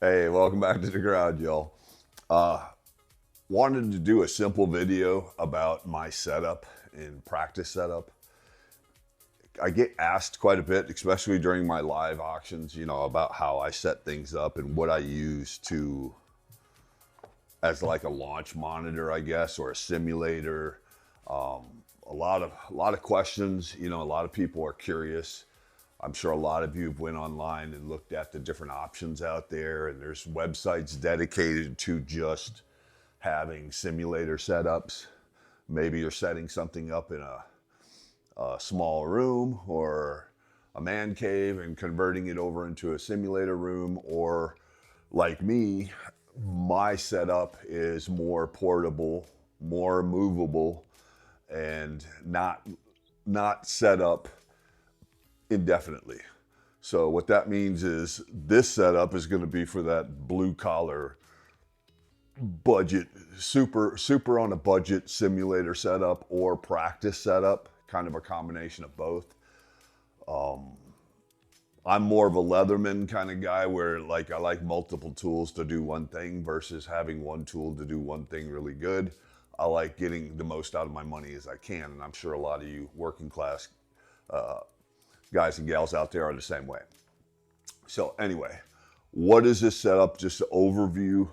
Hey, welcome back to the garage, y'all. Wanted to do a simple video about my setup and practice setup. I get asked quite a bit, especially during my live auctions, about how I set things up and what I use to as like a launch monitor, I guess, or a simulator. A lot of questions. A lot of people are curious. I'm sure a lot of you have went online and looked at the different options out there, and there's websites dedicated to just having simulator setups. Maybe you're setting something up in a small room or a man cave and converting it over into a simulator room, or like me, my setup is more portable, more movable, and not set up indefinitely. So what that means is this setup is going to be for that blue collar budget, super on a budget simulator setup or practice setup, kind of a combination of both. I'm more of a Leatherman kind of guy where like I like multiple tools to do one thing versus having one tool to do one thing really good. I like getting the most out of my money as I can, and I'm sure a lot of you working class guys and gals out there are the same way. So anyway, what is this setup? Just an overview.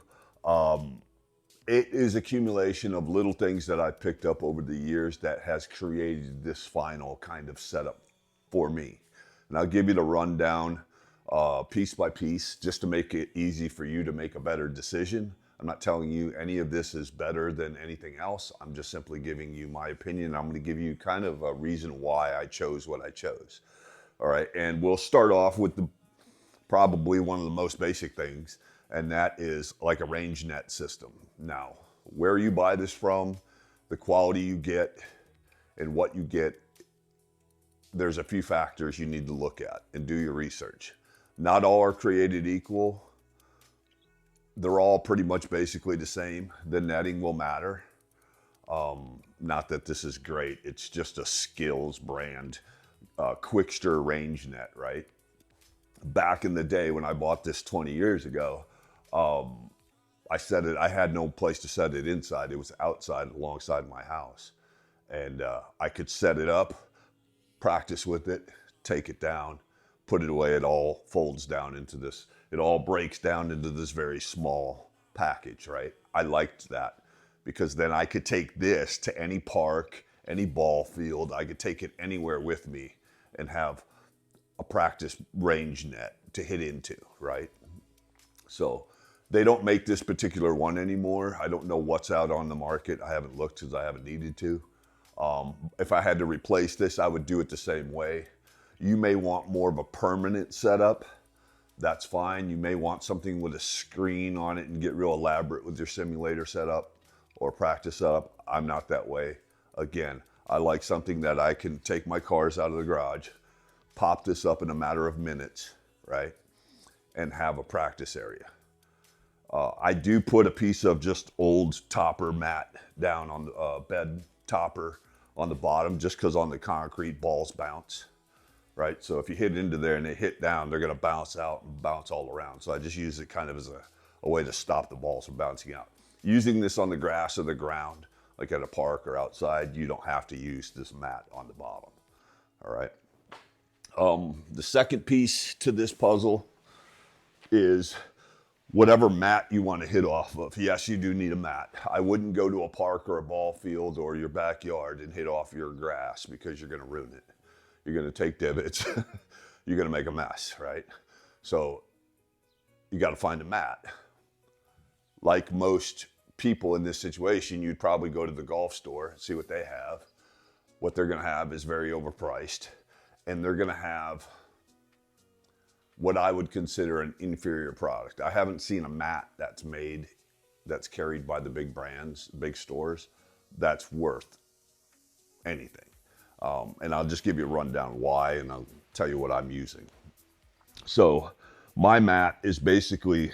It is accumulation of little things that I picked up over the years that has created this final kind of setup for me. And I'll give you the rundown piece by piece just to make it easy for you to make a better decision. I'm not telling you any of this is better than anything else. I'm just simply giving you my opinion. I'm going to give you kind of a reason why I chose what I chose. All right, and we'll start off with probably one of the most basic things, and that is like a range net system. Now, where you buy this from, the quality you get, and what you get, there's a few factors you need to look at and do your research. Not all are created equal. They're all pretty much basically the same. The netting will matter. Not that this is great. It's just a Skills brand, Quickster range net, right? Back in the day when I bought this 20 years ago, I had no place to set it inside. It was outside alongside my house. And I could set it up, practice with it, take it down, put it away. It all folds down into this, it all breaks down into this very small package, right? I liked that because then I could take this to any park, any ball field. I could take it anywhere with me and have a practice range net to hit into, right? So they don't make this particular one anymore. I don't know what's out on the market. I haven't looked because I haven't needed to. If I had to replace this, I would do it the same way. You may want more of a permanent setup. That's fine. You may want something with a screen on it and get real elaborate with your simulator setup or practice setup. I'm not that way. Again, I like something that I can take my cars out of the garage, pop this up in a matter of minutes, right? And have a practice area. I do put a piece of just old topper mat down on the bed topper on the bottom just because on the concrete balls bounce, right? So if you hit into there and they hit down, they're going to bounce out and bounce all around. So I just use it kind of as a way to stop the balls from bouncing out. Using this on the grass or the ground, like at a park or outside, you don't have to use this mat on the bottom, all right? The second piece to this puzzle is whatever mat you want to hit off of. Yes, you do need a mat. I wouldn't go to a park or a ball field or your backyard and hit off your grass because you're going to ruin it. You're going to take divots. You're going to make a mess, right? So you got to find a mat. Like most people in this situation, you'd probably go to the golf store, see what they have. What they're going to have is very overpriced, and they're going to have what I would consider an inferior product. I haven't seen a mat that's carried by the big brands, big stores, that's worth anything. And I'll just give you a rundown why, and I'll tell you what I'm using. So my mat is basically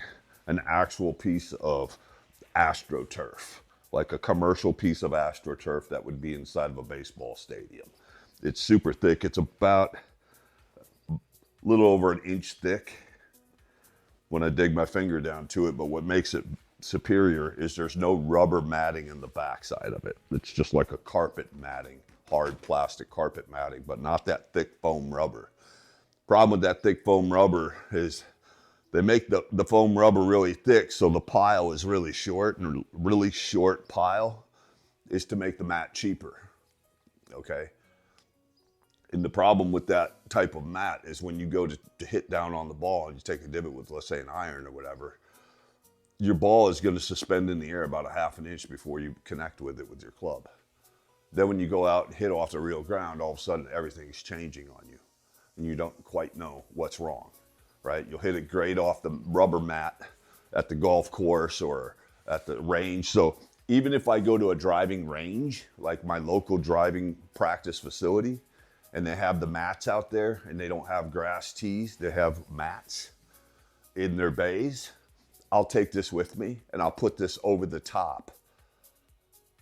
an actual piece of AstroTurf, like a commercial piece of AstroTurf that would be inside of a baseball stadium. It's super thick. It's about a little over an inch thick. when I dig my finger down to it. But what makes it superior is there's no rubber matting in the backside of it. It's just like a carpet matting, hard plastic carpet matting, but not that thick foam rubber. Problem with that thick foam rubber is they make the foam rubber really thick, so the pile is really short, and a really short pile is to make the mat cheaper, okay? And the problem with that type of mat is when you go to hit down on the ball and you take a divot with, let's say, an iron or whatever, your ball is going to suspend in the air about a half an inch before you connect with it with your club. Then when you go out and hit off the real ground, all of a sudden everything's changing on you and you don't quite know what's wrong, right? You'll hit it great off the rubber mat at the golf course or at the range. So even if I go to a driving range, like my local driving practice facility, and they have the mats out there and they don't have grass tees, they have mats in their bays, I'll take this with me and I'll put this over the top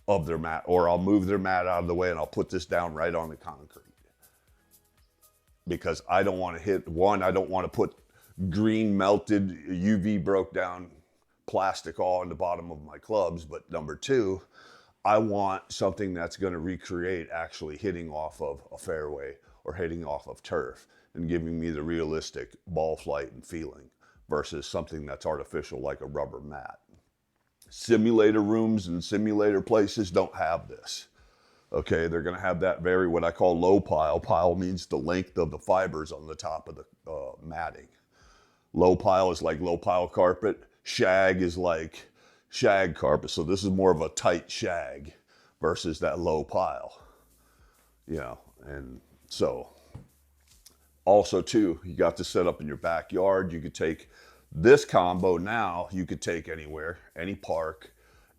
of their mat, or I'll move their mat out of the way and I'll put this down right on the concrete. Because I don't want to hit, one, I don't want to put green melted UV broke down plastic all in the bottom of my clubs, but number two, I want something that's going to recreate actually hitting off of a fairway or hitting off of turf and giving me the realistic ball flight and feeling versus something that's artificial like a rubber mat. Simulator rooms and simulator places don't have this. Okay, they're going to have that very, what I call low pile. Pile means the length of the fibers on the top of the matting. Low pile is like low pile carpet. Shag is like shag carpet. So this is more of a tight shag versus that low pile, you know. And so also too, you got to set up in your backyard. You could take this combo now, you could take anywhere, any park,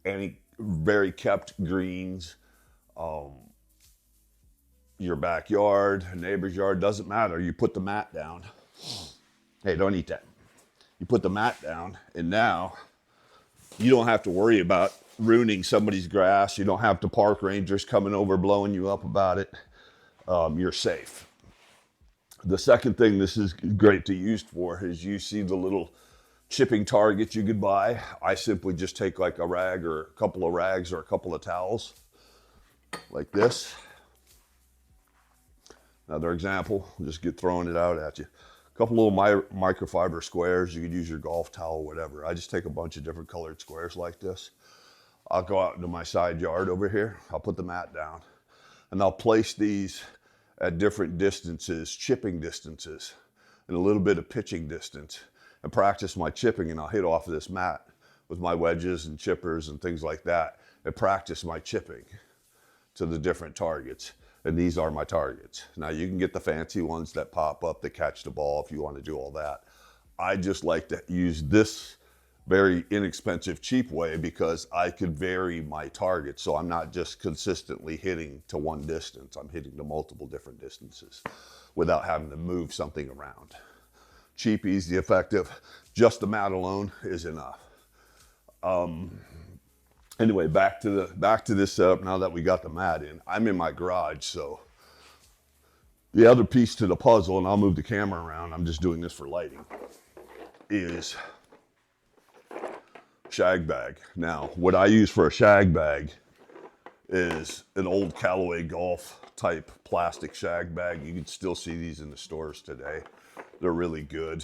any very kept greens, your backyard, neighbor's yard, doesn't matter. You put the mat down. Hey, don't eat that. You put the mat down and now you don't have to worry about ruining somebody's grass. You don't have the park rangers coming over blowing you up about it. You're safe. The second thing this is great to use for is you see the little chipping targets you could buy. I simply just take like a rag or a couple of rags or a couple of towels like this. Another example, just throwing it out at you. A couple little microfiber squares. You could use your golf towel, whatever. I just take a bunch of different colored squares like this. I'll go out into my side yard over here. I'll put the mat down and I'll place these at different distances, chipping distances, and a little bit of pitching distance, and practice my chipping. And I'll hit off of this mat with my wedges and chippers and things like that, and practice my chipping to the different targets. And these are my targets. Now you can get the fancy ones that pop up that catch the ball if you want to do all that. I just like to use this very inexpensive, cheap way because I could vary my targets. So I'm not just consistently hitting to one distance. I'm hitting to multiple different distances without having to move something around. Cheap, easy, effective. Just the mat alone is enough. Anyway, back to this setup. Now that we got the mat in, I'm in my garage. So the other piece to the puzzle, and I'll move the camera around, I'm just doing this for lighting, is shag bag. Now, what I use for a shag bag is an old Callaway Golf type plastic shag bag. You can still see these in the stores today. They're really good.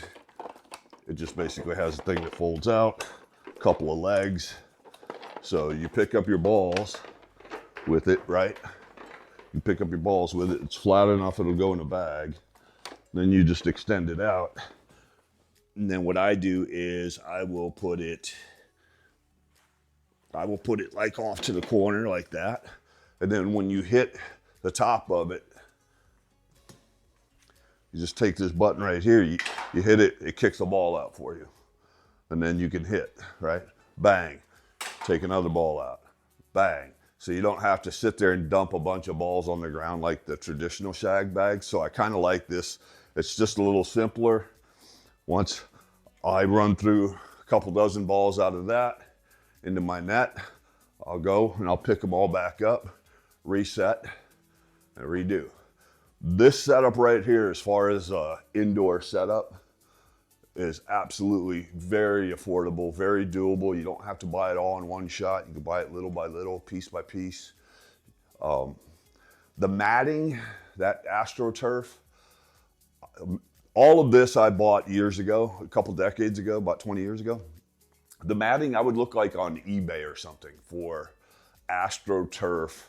It just basically has a thing that folds out, a couple of legs. So you pick up your balls with it, right? You pick up your balls with it. It's flat enough, it'll go in a bag. Then you just extend it out. And then what I do is I will put it like off to the corner like that. And then when you hit the top of it, you just take this button right here, you hit it, it kicks the ball out for you. And then you can hit, right? Bang. Take another ball out, bang. So you don't have to sit there and dump a bunch of balls on the ground like the traditional shag bag. So I kind of like this. It's just a little simpler. Once I run through a couple dozen balls out of that into my net, I'll go and I'll pick them all back up, reset, and redo. This setup right here, as far as indoor setup, is absolutely very affordable, very doable. You don't have to buy it all in one shot. You can buy it little by little, piece by piece. The matting, that AstroTurf, all of this I bought years ago, a couple decades ago, about 20 years ago. The matting I would look like on eBay or something for AstroTurf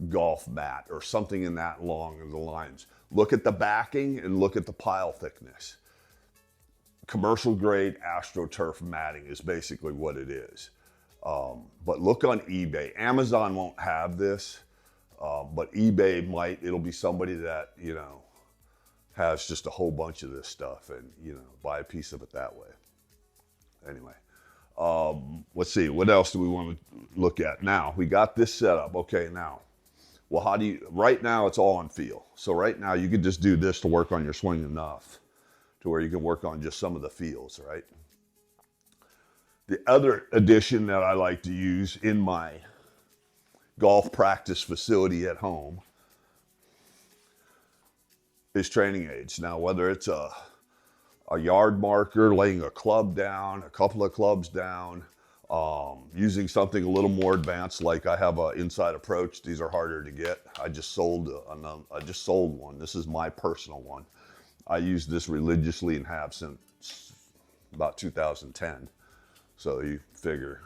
golf mat or something in that long of the lines. Look at the backing and look at the pile thickness. Commercial grade AstroTurf matting is basically what it is. But look on eBay. Amazon won't have this, but eBay might. It'll be somebody that, you know, has just a whole bunch of this stuff and, you know, buy a piece of it that way. Anyway, let's see, what else do we want to look at? Now, we got this set up. Okay, now, well, how do you, right now it's all on feel. So right now you could just do this to work on your swing enough to where you can work on just some of the feels, right? The other addition that I like to use in my golf practice facility at home is training aids. Now, whether it's a yard marker, laying a club down, a couple of clubs down, using something a little more advanced, like I have an Inside Approach. These are harder to get. I just sold one. This is my personal one. I use this religiously and have since about 2010. So you figure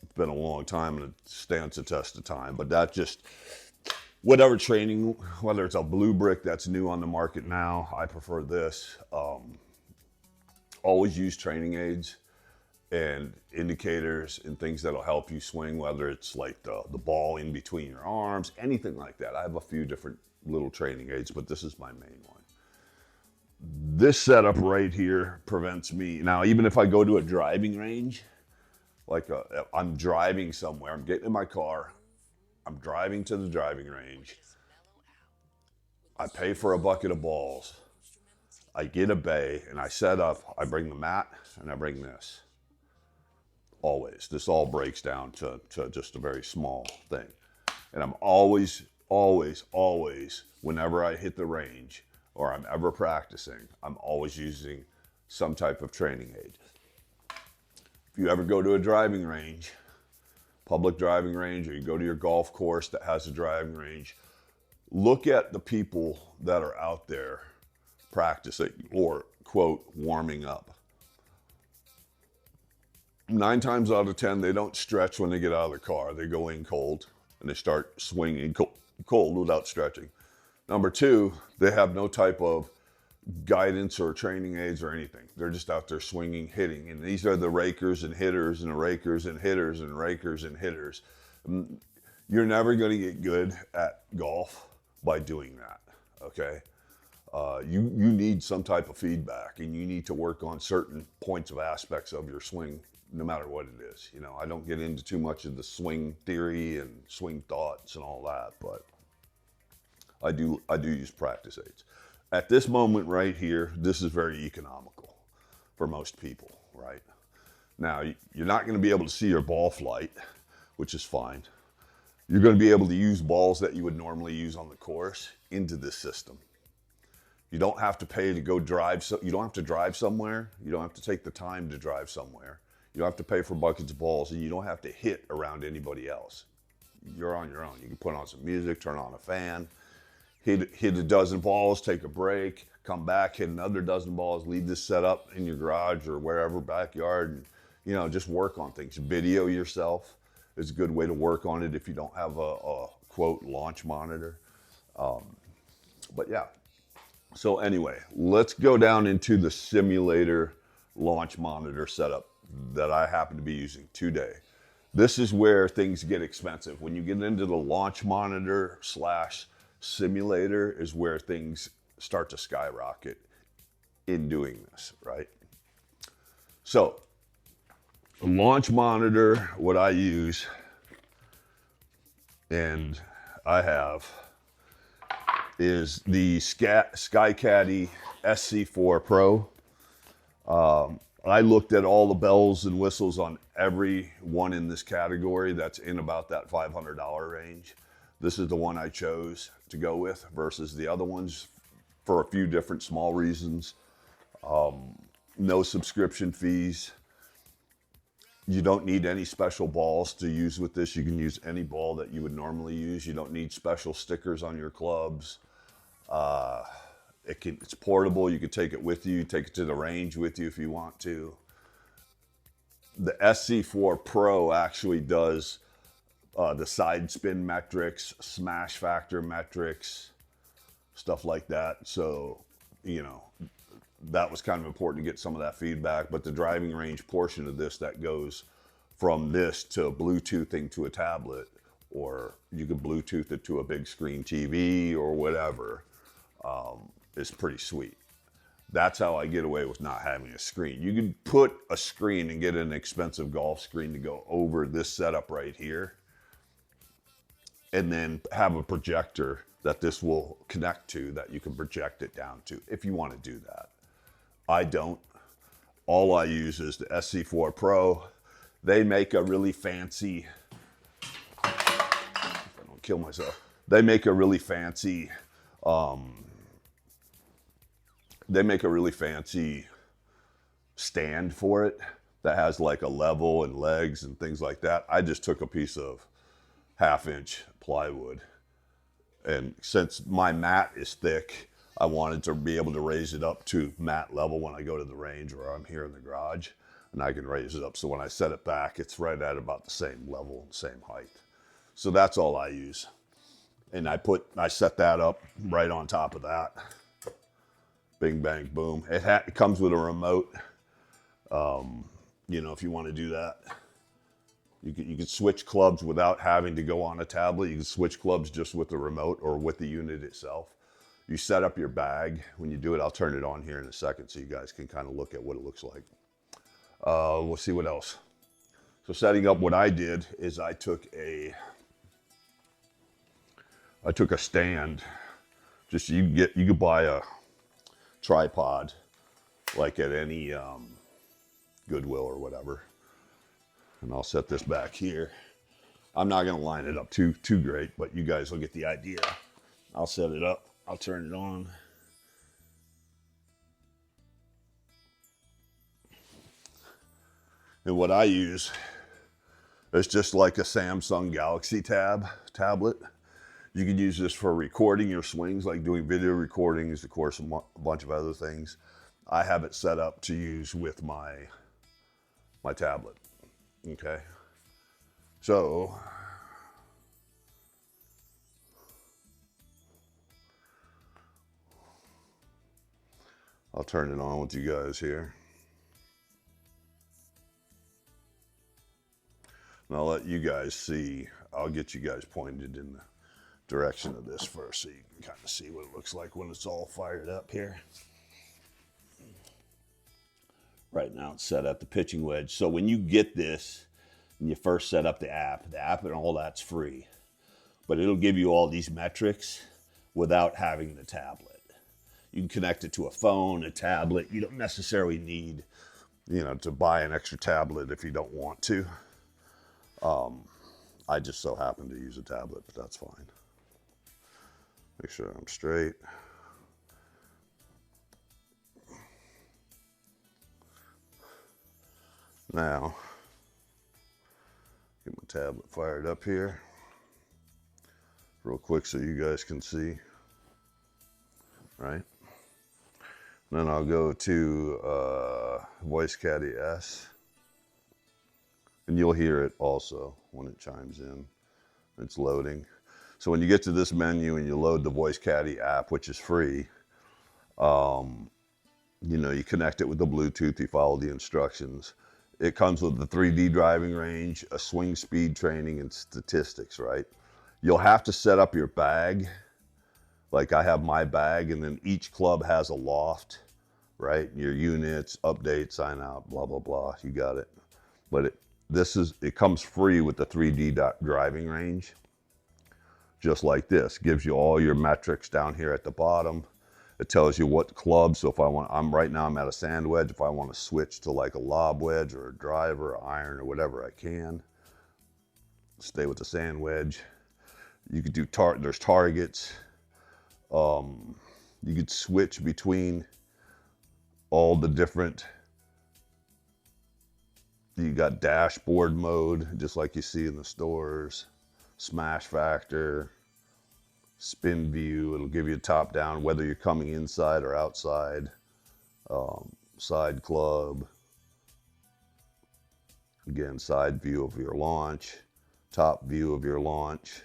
it's been a long time and it stands the test of time. But that just, whatever training, whether it's a blue brick that's new on the market now, I prefer this. Always use training aids and indicators and things that'll help you swing, whether it's like the ball in between your arms, anything like that. I have a few different little training aids, but this is my main one. This setup right here prevents me. Now, even if I go to a driving range, like I'm driving somewhere, I'm getting in my car, I'm driving to the driving range, I pay for a bucket of balls, I get a bay, and I set up, I bring the mat, and I bring this. Always. This all breaks down to just a very small thing. And I'm always, whenever I hit the range, or I'm ever practicing, I'm always using some type of training aid. If you ever go to a driving range, public driving range, or you go to your golf course that has a driving range, look at the people that are out there practicing or, quote, warming up. 9 times out of 10, they don't stretch when they get out of the car. They go in cold and they start swinging cold without stretching. Number 2, they have no type of guidance or training aids or anything. They're just out there swinging, hitting. And these are the rakers and hitters and the rakers and hitters and rakers and hitters. You're never going to get good at golf by doing that, okay? You need some type of feedback, and you need to work on certain points of aspects of your swing, no matter what it is. You know, I don't get into too much of the swing theory and swing thoughts and all that, but I do use practice aids. At this moment right here, this is very economical for most people, right? Now, you're not going to be able to see your ball flight, which is fine. You're going to be able to use balls that you would normally use on the course into this system. You don't have to pay to go drive. So you don't have to drive somewhere. You don't have to take the time to drive somewhere. You don't have to pay for buckets of balls, and you don't have to hit around anybody else. You're on your own. You can put on some music, turn on a fan, hit a dozen balls, take a break, come back, hit another dozen balls, leave this set up in your garage or wherever, backyard, and, you know, just work on things. Video yourself is a good way to work on it if you don't have a quote, launch monitor. But yeah. So anyway, let's go down into the simulator launch monitor setup that I happen to be using today. This is where things get expensive. When you get into the launch monitor / simulator is where things start to skyrocket in doing this, right? So, the launch monitor, what I use, and I have, is the SkyCaddie SC4 Pro. I looked at all the bells and whistles on every one in this category that's in about that $500 range. This is the one I chose to go with versus the other ones for a few different small reasons. No subscription fees. You don't need any special balls to use with this. You can use any ball that you would normally use. You don't need special stickers on your clubs. It's portable. You can take it with you. Take it to the range with you if you want to. The SC4 Pro actually does the side spin metrics, smash factor metrics, stuff like that. So, you know, that was kind of important to get some of that feedback. But the driving range portion of this that goes from this to Bluetoothing to a tablet, or you could Bluetooth it to a big screen TV or whatever, is pretty sweet. That's how I get away with not having a screen. You can put a screen and get an expensive golf screen to go over this setup right here, and then have a projector that this will connect to that you can project it down to if you want to do that. I don't. All I use is the SC4 Pro. They make a really fancy, if I don't kill myself, they make a really fancy stand for it that has like a level and legs and things like that. I just took a piece of 1/2-inch plywood, and since my mat is thick, I wanted to be able to raise it up to mat level when I go to the range or I'm here in the garage, and I can raise it up. So when I set it back, it's right at about the same level and same height. So that's all I use. And I set that up right on top of that. Bing, bang, boom. It comes with a remote. You know, if you want to do that, you can switch clubs without having to go on a tablet. You can switch clubs just with the remote or with the unit itself. You set up your bag. When you do it, I'll turn it on here in a second so you guys can kind of look at what it looks like. We'll see what else. So setting up, what I did is I took a stand. Just you could buy a tripod like at any Goodwill or whatever. And I'll set this back here. I'm not gonna line it up too great, but you guys will get the idea. I'll set it up. I'll turn it on. And what I use is just like a Samsung Galaxy tablet. You can use this for recording your swings, like doing video recordings, of course, a bunch of other things. I have it set up to use with my tablet. Okay. So I'll turn it on with you guys here. And I'll let you guys see. I'll get you guys pointed in the direction of this first so you can kind of see what it looks like when it's all fired up here. Right now it's set at the pitching wedge. So when you get this and you first set up the app and all that's free, but it'll give you all these metrics without having the tablet. You can connect it to a phone, a tablet. You don't necessarily need, to buy an extra tablet if you don't want to. I just so happen to use a tablet, but that's fine. Make sure I'm straight. Now, get my tablet fired up here real quick so you guys can see, right? Then I'll go to Voice Caddy S, and you'll hear it also when it chimes in. It's loading. So when you get to this menu and you load the Voice Caddy app, which is free, you connect it with the Bluetooth, you follow the instructions. It comes with the 3D driving range, a swing speed training, and statistics, right? You'll have to set up your bag. Like I have my bag, and then each club has a loft, right? Your units, update, sign out, blah, blah, blah. You got it. But it comes free with the 3D driving range. Just like this, gives you all your metrics down here at the bottom. It tells you what club. So if right now I'm at a sand wedge. If I want to switch to like a lob wedge or a driver, or iron, or whatever, I can. Stay with the sand wedge. You could do there's targets. You could switch between all the different, you got dashboard mode, just like you see in the stores, smash factor, spin view. It'll give you top down, whether you're coming inside or outside, side club, again, side view of your launch, top view of your launch,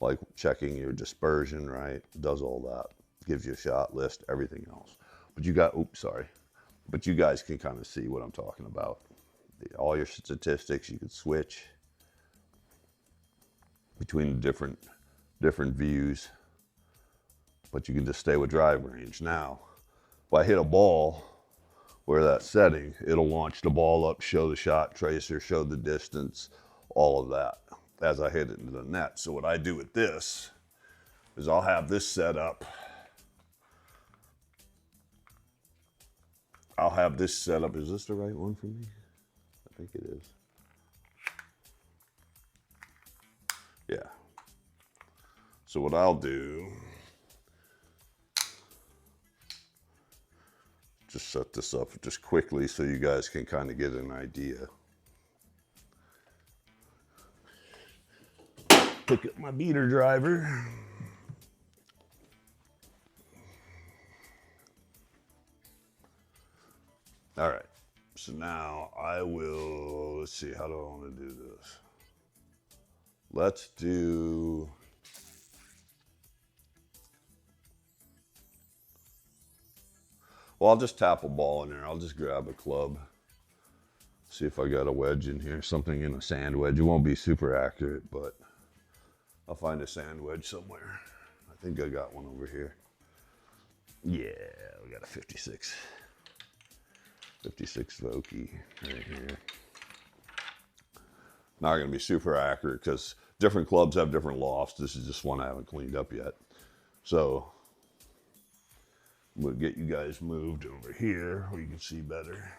like checking your dispersion, right? Does all that. Gives you a shot list, everything else. But you got, oops, sorry. But you guys can kind of see what I'm talking about. All your statistics, you can switch between different views, but you can just stay with drive range. Now, if I hit a ball where that setting, it'll launch the ball up, show the shot tracer, show the distance, all of that as I hit it into the net. So what I do with this is I'll have this set up. I'll have this set up. Is this the right one for me? I think it is. Yeah. So what I'll do, just set this up just quickly so you guys can kind of get an idea. Pick up my beater driver. All right, so now I will, let's see, how do I want to do this? Let's do, well, I'll just tap a ball in there. I'll just grab a club. See if I got a wedge in here, something in a sand wedge. It won't be super accurate, but I'll find a sand wedge somewhere. I think I got one over here. Yeah, we got a 56 Vokey right here. Not going to be super accurate because different clubs have different lofts. This is just one I haven't cleaned up yet. So we'll get you guys moved over here where you can see better.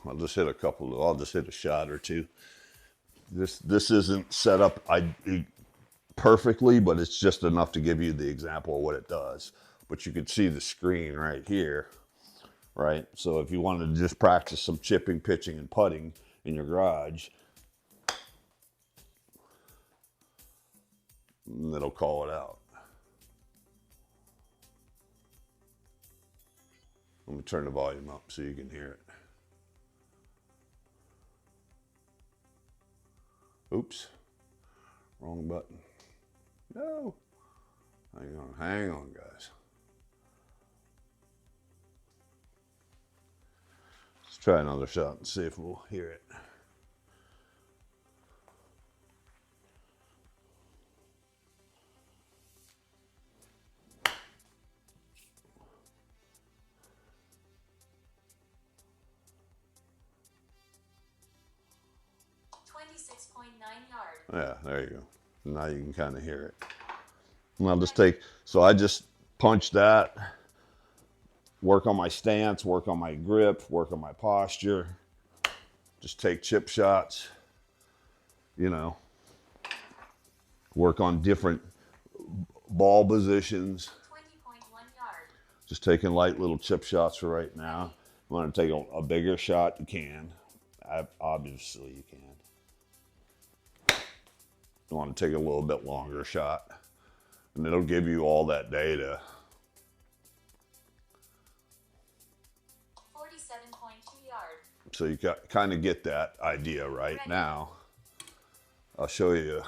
I'll just hit a couple, I'll just hit a shot or two. This isn't set up perfectly, but it's just enough to give you the example of what it does. But you can see the screen right here, right? So if you wanted to just practice some chipping, pitching, and putting in your garage, it'll call it out. Let me turn the volume up so you can hear it. Oops, wrong button. No, hang on, guys. Let's try another shot and see if we'll hear it. Yeah, there you go. Now you can kind of hear it. And I'll just take, so I just punch that, work on my stance, work on my grip, work on my posture, just take chip shots, you know, work on different ball positions. 20.1 yards. Just taking light little chip shots for right now. You want to take a bigger shot, you can. Obviously you can. You want to take a little bit longer shot, and it'll give you all that data. 47.2 yards. So you kind of get that idea right now. I'll show you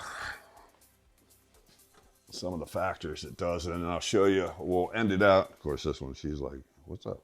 some of the factors it does, and then I'll show you, we'll end it out. Of course, this one, she's like, what's up?